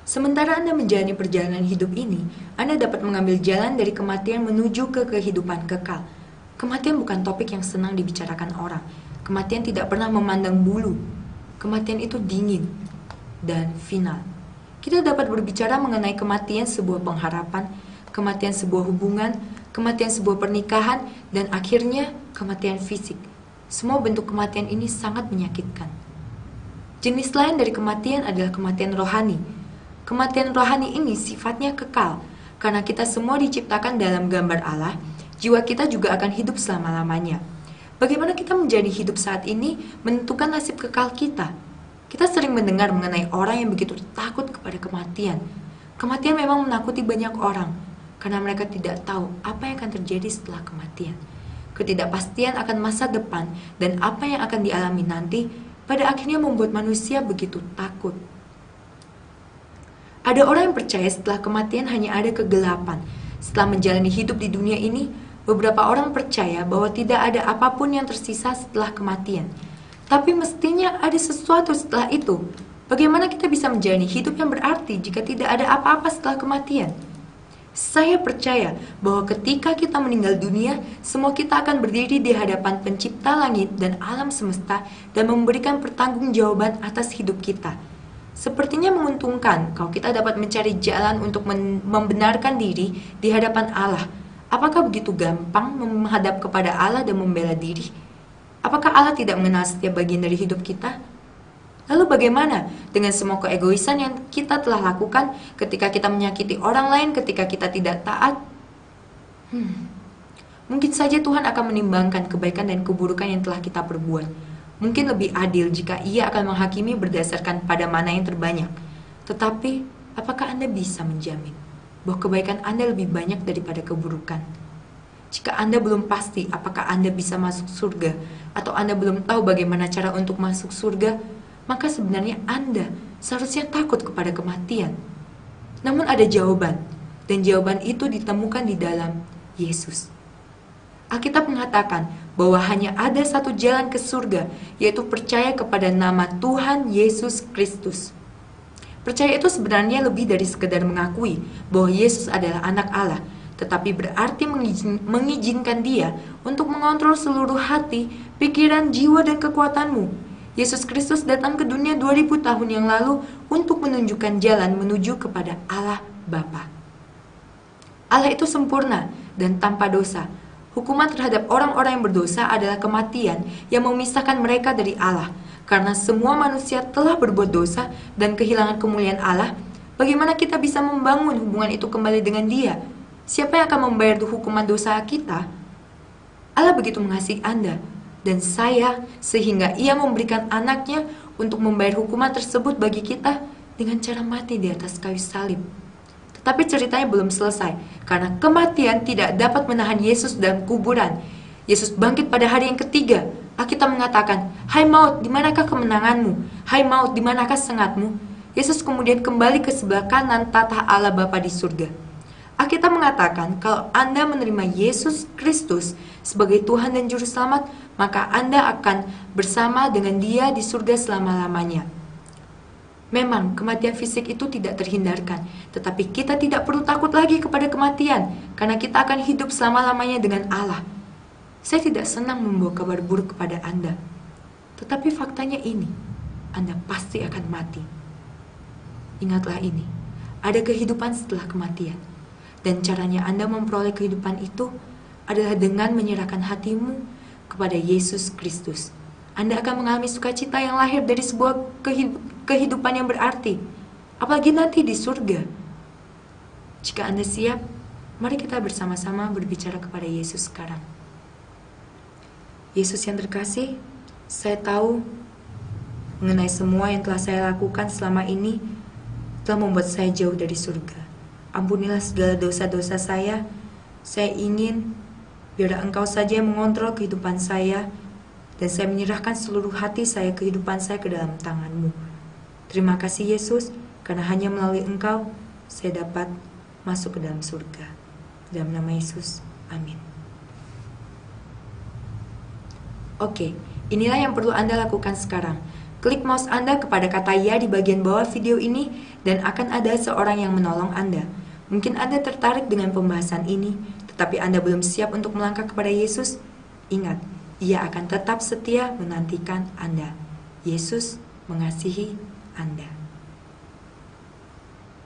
Sementara Anda menjalani perjalanan hidup ini, Anda dapat mengambil jalan dari kematian menuju ke kehidupan kekal. Kematian bukan topik yang senang dibicarakan orang. Kematian tidak pernah memandang bulu. Kematian itu dingin dan final. Kita dapat berbicara mengenai kematian sebuah pengharapan, kematian sebuah hubungan, kematian sebuah pernikahan, dan akhirnya kematian fisik. Semua bentuk kematian ini sangat menyakitkan. Jenis lain dari kematian adalah kematian rohani. Kematian rohani ini sifatnya kekal, karena kita semua diciptakan dalam gambar Allah, jiwa kita juga akan hidup selama-lamanya. Bagaimana kita menjadi hidup saat ini menentukan nasib kekal kita. Kita sering mendengar mengenai orang yang begitu takut kepada kematian. Kematian memang menakuti banyak orang, karena mereka tidak tahu apa yang akan terjadi setelah kematian. Ketidakpastian akan masa depan dan apa yang akan dialami nanti pada akhirnya membuat manusia begitu takut. Ada orang yang percaya setelah kematian hanya ada kegelapan. Setelah menjalani hidup di dunia ini, beberapa orang percaya bahwa tidak ada apapun yang tersisa setelah kematian. Tapi mestinya ada sesuatu setelah itu. Bagaimana kita bisa menjalani hidup yang berarti jika tidak ada apa-apa setelah kematian? Saya percaya bahwa ketika kita meninggal dunia, semua kita akan berdiri di hadapan Pencipta langit dan alam semesta dan memberikan pertanggungjawaban atas hidup kita. Sepertinya menguntungkan kalau kita dapat mencari jalan untuk membenarkan diri di hadapan Allah. Apakah begitu gampang menghadap kepada Allah dan membela diri? Apakah Allah tidak mengenal setiap bagian dari hidup kita? Lalu bagaimana dengan semua keegoisan yang kita telah lakukan ketika kita menyakiti orang lain, ketika kita tidak taat? Mungkin saja Tuhan akan menimbangkan kebaikan dan keburukan yang telah kita perbuat. Mungkin lebih adil jika Ia akan menghakimi berdasarkan pada mana yang terbanyak. Tetapi, apakah Anda bisa menjamin bahwa kebaikan Anda lebih banyak daripada keburukan? Jika Anda belum pasti apakah Anda bisa masuk surga, atau Anda belum tahu bagaimana cara untuk masuk surga, maka sebenarnya Anda seharusnya takut kepada kematian. Namun ada jawaban, dan jawaban itu ditemukan di dalam Yesus. Alkitab mengatakan bahwa hanya ada satu jalan ke surga, yaitu percaya kepada nama Tuhan Yesus Kristus. Percaya itu sebenarnya lebih dari sekedar mengakui bahwa Yesus adalah anak Allah, tetapi berarti mengizinkan Dia untuk mengontrol seluruh hati, pikiran, jiwa, dan kekuatanmu. Yesus Kristus datang ke dunia 2000 tahun yang lalu untuk menunjukkan jalan menuju kepada Allah Bapa. Allah itu sempurna dan tanpa dosa. Hukuman terhadap orang-orang yang berdosa adalah kematian yang memisahkan mereka dari Allah. Karena semua manusia telah berbuat dosa dan kehilangan kemuliaan Allah, bagaimana kita bisa membangun hubungan itu kembali dengan Dia? Siapa yang akan membayar hukuman dosa kita? Allah begitu mengasihi Anda dan saya sehingga Ia memberikan anaknya untuk membayar hukuman tersebut bagi kita dengan cara mati di atas kayu salib. Tapi ceritanya belum selesai, karena kematian tidak dapat menahan Yesus dalam kuburan. Yesus bangkit pada hari yang ketiga. Alkitab mengatakan, "Hai maut, di manakah kemenanganmu? Hai maut, di manakah sengatmu?" Yesus kemudian kembali ke sebelah kanan tahta Allah Bapa di surga. Alkitab mengatakan, kalau Anda menerima Yesus Kristus sebagai Tuhan dan Juru Selamat, maka Anda akan bersama dengan Dia di surga selama-lamanya. Memang kematian fisik itu tidak terhindarkan, tetapi kita tidak perlu takut lagi kepada kematian, karena kita akan hidup selama-lamanya dengan Allah. Saya tidak senang membawa kabar buruk kepada Anda, tetapi faktanya ini, Anda pasti akan mati. Ingatlah ini, ada kehidupan setelah kematian, dan caranya Anda memperoleh kehidupan itu adalah dengan menyerahkan hatimu kepada Yesus Kristus. Anda akan mengalami sukacita yang lahir dari sebuah kehidupan yang berarti, apalagi nanti di surga. Jika Anda siap, mari kita bersama-sama berbicara kepada Yesus sekarang. Yesus yang terkasih, saya tahu mengenai semua yang telah saya lakukan selama ini telah membuat saya jauh dari surga. Ampunilah segala dosa-dosa saya. Saya ingin biar Engkau saja yang mengontrol kehidupan saya, dan saya menyerahkan seluruh hati saya, kehidupan saya ke dalam tangan-Mu. Terima kasih Yesus, karena hanya melalui Engkau, saya dapat masuk ke dalam surga. Dalam nama Yesus, amin. Oke, inilah yang perlu Anda lakukan sekarang. Klik mouse Anda kepada kata ya di bagian bawah video ini dan akan ada seorang yang menolong Anda. Mungkin Anda tertarik dengan pembahasan ini, tetapi Anda belum siap untuk melangkah kepada Yesus. Ingat, Ia akan tetap setia menantikan Anda. Yesus mengasihi Anda.